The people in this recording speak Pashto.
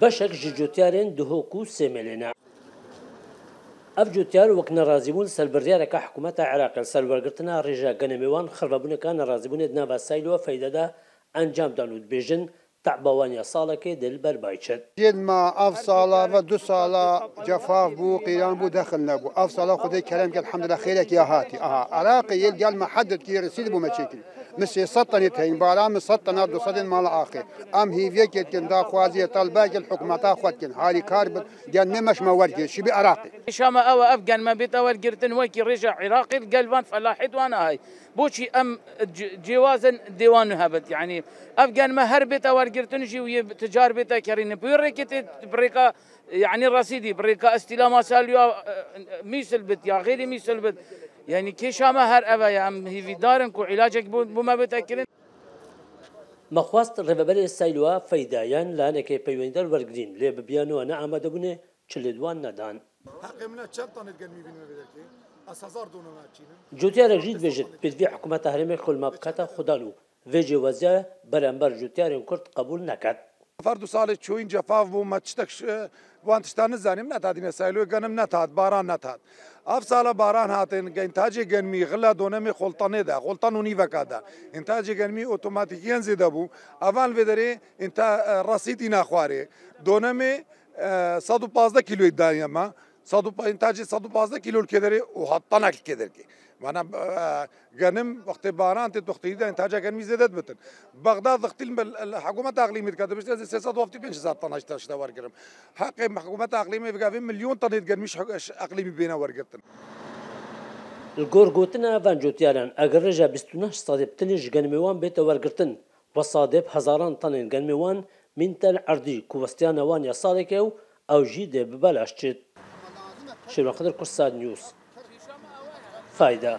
بەشێک ji جوتیارên dihok û sêmelê. Ev cotiyar wek nerazîbûn serbiryareka hikûmeta Iraqê serwergirtina rêja genemêwan xirvebûneka nerazîbûnê di nava Saylû a Feyda de encam dan û dibêjin teዕbawaniya salekê dê li ber bayçet. ما اف سالا و دو سالا جفاف بو قيران بو دخل نبو اف سالا خدي كلام قال الحمد لله خيرك يا هاتي عراقي قال ما حدد كي رسيد بو مشاكل مش سطني تهين بارام سطنا دو صدن مال اخر ام هي فيك كن دا خوازي طلباج الحكومه تاخذ كن حالي كارب قال مش مورك شي بعراقي شام او افغان ما بيت اول قرتن وكي رجع عراقي قلبان فلاحد وانا هاي بوشي ام جوازن ديوان هبت يعني افغان ما هربت اول قرتن جي تجار بيتا كرين بيركت بريكا يعني رصيدي بريكا استلام ساليو ميسل بت يا غير ميسل بت يعني كيشاما هر أبا يا أم هي دارن كو علاجك بما بتأكلن مخواست رهبري Saylûa Feydayên lanekê peywendar wergirîn lê bi biyano ne amade bûne çilê wan nedan. Cotiyarek jî dibêjin pêdivî hikûmeta herêmê xulma bikete xudan û vê cêweziya berember cotiyarên Kurd qebûl neket. فرد سال چوین جفاف بو مچتک وان تشتان زانیم نتادین سایلو گنم نتاد باران نتاد اف سال باران هاتن انتاج گنمی غلا دونم خلطانه ده خلطانونی وکاده انتاج گنمی اتوماتیکیان زیده بو اول ودری انت رصیدی نخواره دونم 115 کیلو ادعای ما انتاج 115 کیلو کدری و حطانک کدرکی وانا جنم وقت باران تختيدا انتاجها كان ميزادات بتن بغداد ضغط الحكومه الاقليميه كانت باش تنزل 6 طن اشتا ورقرم حق الحكومه الاقليميه بقى 20 مليون طن كان مش اقليمي بينا ورقتن الجورجوتنا فان جوتيالان اگر رجا 29 صادب تلج جنميوان بيت ورقرتن وصادب هزاران طن جنميوان من تل عردي كوستيان وان يا صالكو او جيد ببلاش شيرو قدر كرساد نيوز فايدة